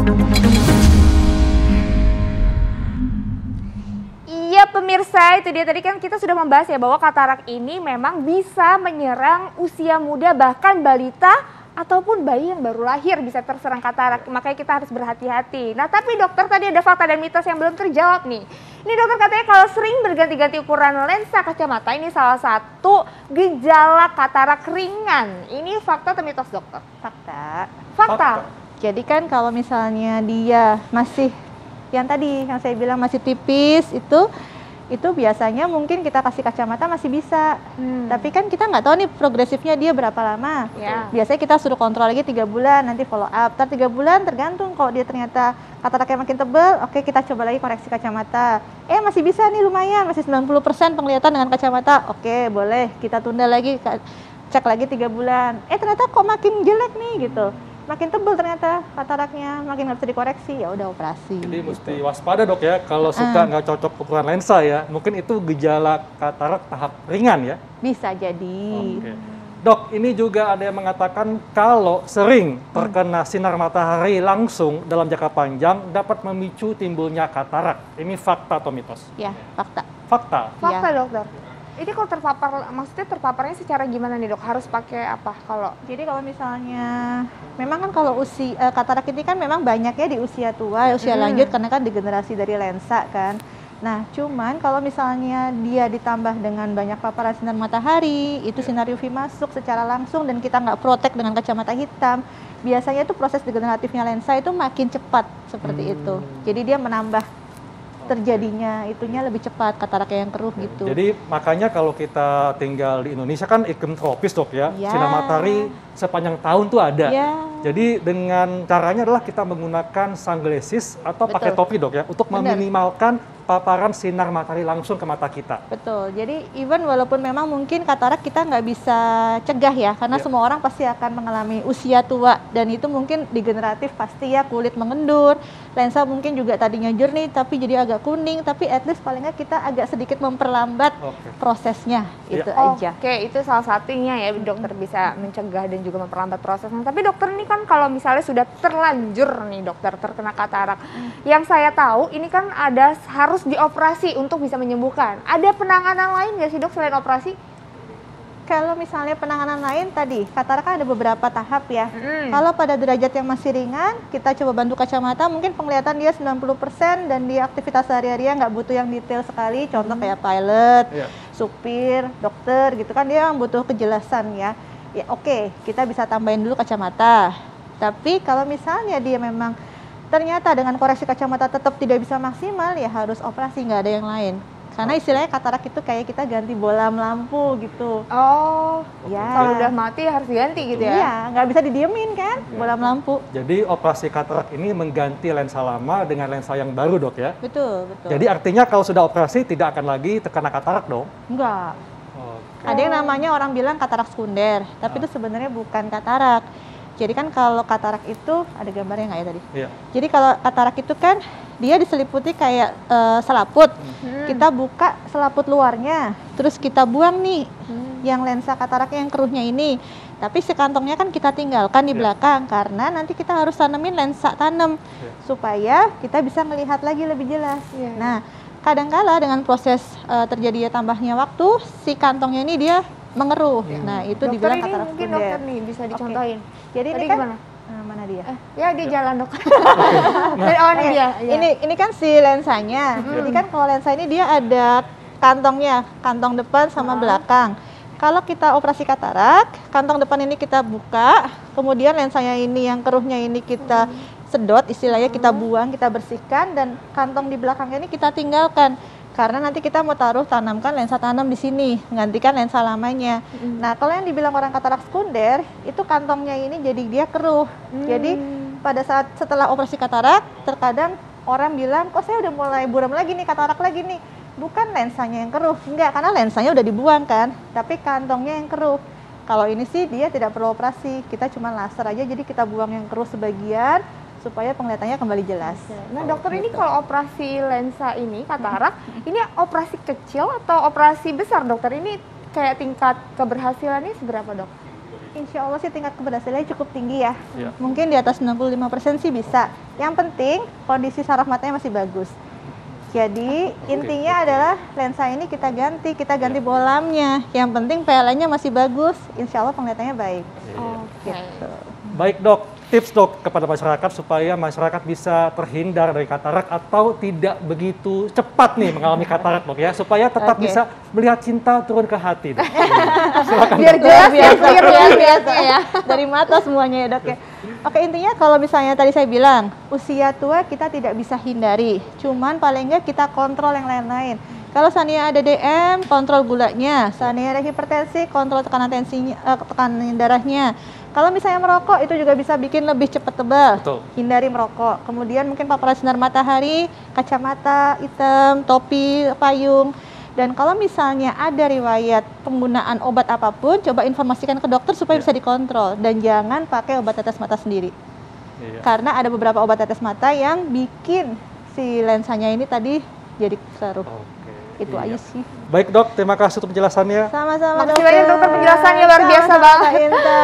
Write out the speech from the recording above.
Iya pemirsa, itu dia tadi kan kita sudah membahas ya bahwa katarak ini memang bisa menyerang usia muda bahkan balita ataupun bayi yang baru lahir bisa terserang katarak. Makanya kita harus berhati-hati. Nah tapi dokter tadi ada fakta dan mitos yang belum terjawab nih. Ini dokter katanya kalau sering berganti-ganti ukuran lensa kacamata ini salah satu gejala katarak ringan. Ini fakta atau mitos dokter? Fakta. Fakta. Jadi kan kalau misalnya dia masih yang tadi yang saya bilang masih tipis itu biasanya mungkin kita kasih kacamata masih bisa. Tapi kan kita nggak tahu nih progresifnya dia berapa lama. Ya. Biasanya kita suruh kontrol lagi 3 bulan, nanti follow up. 3 bulan tergantung kalau dia ternyata kataraknya makin tebal, oke kita coba lagi koreksi kacamata. Masih bisa nih lumayan, masih 90% penglihatan dengan kacamata. Oke, boleh kita tunda lagi, cek lagi 3 bulan. Ternyata kok makin jelek nih gitu. Makin tebal ternyata kataraknya, makin nggak bisa dikoreksi, ya udah operasi. Jadi gitu. mesti waspada dok ya, kalau suka nggak cocok ukuran lensa ya, mungkin itu gejala katarak tahap ringan ya. Bisa jadi. Oke. Dok, ini juga ada yang mengatakan kalau sering terkena sinar matahari langsung dalam jangka panjang dapat memicu timbulnya katarak. Ini fakta atau mitos? Ya, fakta. Fakta. Fakta Ya. dokter. Ini kalau terpapar, maksudnya terpaparnya secara gimana nih dok? Harus pakai apa kalau? Jadi kalau misalnya, memang kan kalau usia katarak ini kan memang banyak ya di usia tua, usia lanjut karena kan degenerasi dari lensa kan. Nah, cuman kalau misalnya dia ditambah dengan banyak paparan sinar matahari, itu sinar UV masuk secara langsung dan kita nggak protek dengan kacamata hitam, biasanya itu proses degeneratifnya lensa itu makin cepat seperti itu. Jadi dia menambah terjadinya itunya lebih cepat kataraknya yang keruh gitu. Jadi makanya kalau kita tinggal di Indonesia kan iklim tropis dok ya, Ya. sinar matahari sepanjang tahun tuh ada. Ya. Jadi dengan caranya adalah kita menggunakan sunglasses atau pakai Betul. topi dok ya, untuk Benar. meminimalkan paparan sinar matahari langsung ke mata kita. Betul, jadi even walaupun memang mungkin katarak kita nggak bisa cegah ya, karena Ya. semua orang pasti akan mengalami usia tua dan itu mungkin degeneratif pasti ya, kulit mengendur, lensa mungkin juga tadinya jernih tapi jadi agak kuning, tapi at least paling nggak kita agak sedikit memperlambat Oke. prosesnya, Ya. itu aja. Oke, itu salah satunya ya dokter bisa mencegah dan juga memperlambat prosesnya. Tapi dokter ini kan kalau misalnya sudah terlanjur nih dokter terkena katarak, yang saya tahu ini kan ada harus dioperasi untuk bisa menyembuhkan. Ada penanganan lain nggak sih dok selain operasi? Kalau misalnya penanganan lain tadi, katarak kan ada beberapa tahap ya. Mm. Kalau pada derajat yang masih ringan, kita coba bantu kacamata, mungkin penglihatan dia 90% dan dia aktivitas sehari-hari nggak butuh yang detail sekali, contoh kayak pilot, Ya. supir, dokter gitu kan, dia yang butuh kejelasan ya. Ya oke, kita bisa tambahin dulu kacamata. Tapi kalau misalnya dia memang ternyata dengan koreksi kacamata tetap tidak bisa maksimal, ya harus operasi, nggak ada yang lain. Karena istilahnya katarak itu kayak kita ganti bolam lampu gitu. Oh, Ya. kalau udah mati harus diganti gitu ya? Iya, nggak bisa didiemin kan, bolam lampu. Jadi operasi katarak ini mengganti lensa lama dengan lensa yang baru dok ya. Betul, betul. Jadi artinya kalau sudah operasi tidak akan lagi terkena katarak dong. Enggak. Oke. Ada yang namanya orang bilang katarak sekunder, tapi itu sebenarnya bukan katarak. Jadi kan kalau katarak itu, ada gambarnya nggak ya tadi? Iya. Jadi kalau katarak itu kan dia diseliputi kayak selaput. Kita buka selaput luarnya, terus kita buang nih yang lensa kataraknya yang keruhnya ini. Tapi si kantongnya kan kita tinggalkan di belakang karena nanti kita harus tanemin lensa tanam supaya kita bisa melihat lagi lebih jelas. Iya. Nah, kadangkala dengan proses terjadinya tambahnya waktu, si kantongnya ini dia mengeruh. Nah, itu Dokter dibilang ini katarak mungkin sekunder. dokter nih bisa dicontohin. Jadi Tadi ini kan gimana? mana dia? Ya dia jalan dok. Oh ini dia. Iya. Ini kan si lensanya. Jadi kan kalau lensa ini dia ada kantongnya, kantong depan sama belakang. Kalau kita operasi katarak, kantong depan ini kita buka, kemudian lensanya ini yang keruhnya ini kita sedot, istilahnya kita buang, kita bersihkan, dan kantong di belakangnya ini kita tinggalkan. Karena nanti kita mau tanamkan lensa tanam di sini, menggantikan lensa lamanya. Nah, kalau yang dibilang orang katarak sekunder, itu kantongnya ini jadi dia keruh. Jadi pada saat setelah operasi katarak, terkadang orang bilang, kok saya udah mulai buram lagi nih, katarak lagi nih. Bukan lensanya yang keruh, enggak, karena lensanya udah dibuang kan, tapi kantongnya yang keruh. Kalau ini sih dia tidak perlu operasi, kita cuma laser aja, jadi kita buang yang keruh sebagian, supaya penglihatannya kembali jelas. Nah dokter ini kalau operasi lensa ini katarak, ini operasi kecil atau operasi besar dokter? Ini kayak tingkat keberhasilannya seberapa dok? Insya Allah sih tingkat keberhasilannya cukup tinggi ya. Iya. Mungkin di atas 65% sih bisa. Yang penting kondisi saraf matanya masih bagus. Jadi intinya adalah lensa ini kita ganti bolamnya. Yang penting PLN-nya masih bagus, insya Allah penglihatannya baik. Iya. Gitu. Baik dok, tips dok kepada masyarakat supaya masyarakat bisa terhindar dari katarak atau tidak begitu cepat nih mengalami katarak dok ya, supaya tetap Oke. bisa melihat cinta turun ke hati. Dok. Silakan. Biar Dok. jelas ya, Biar biar biasa ya. Dari mata semuanya ya dok ya. Oke, intinya kalau misalnya tadi saya bilang, usia tua kita tidak bisa hindari. Cuman paling nggak kita kontrol yang lain-lain. Kalau seandainya ada DM, kontrol gulanya. Seandainya ada hipertensi, kontrol tekanan tensinya, tekanan darahnya. Kalau misalnya merokok, itu juga bisa bikin lebih cepat tebal. Betul. Hindari merokok. Kemudian mungkin paparan sinar matahari, kacamata hitam, topi, payung. Dan kalau misalnya ada riwayat penggunaan obat apapun, coba informasikan ke dokter supaya bisa dikontrol. Dan jangan pakai obat tetes mata sendiri. Iya. Karena ada beberapa obat tetes mata yang bikin si lensanya ini tadi jadi keruh. Oke. Itu Iya. aja sih. Baik dok, terima kasih untuk penjelasannya. Sama-sama Makasih banyak dokter, penjelasannya luar biasa Sama-sama, banget. Kak Inta.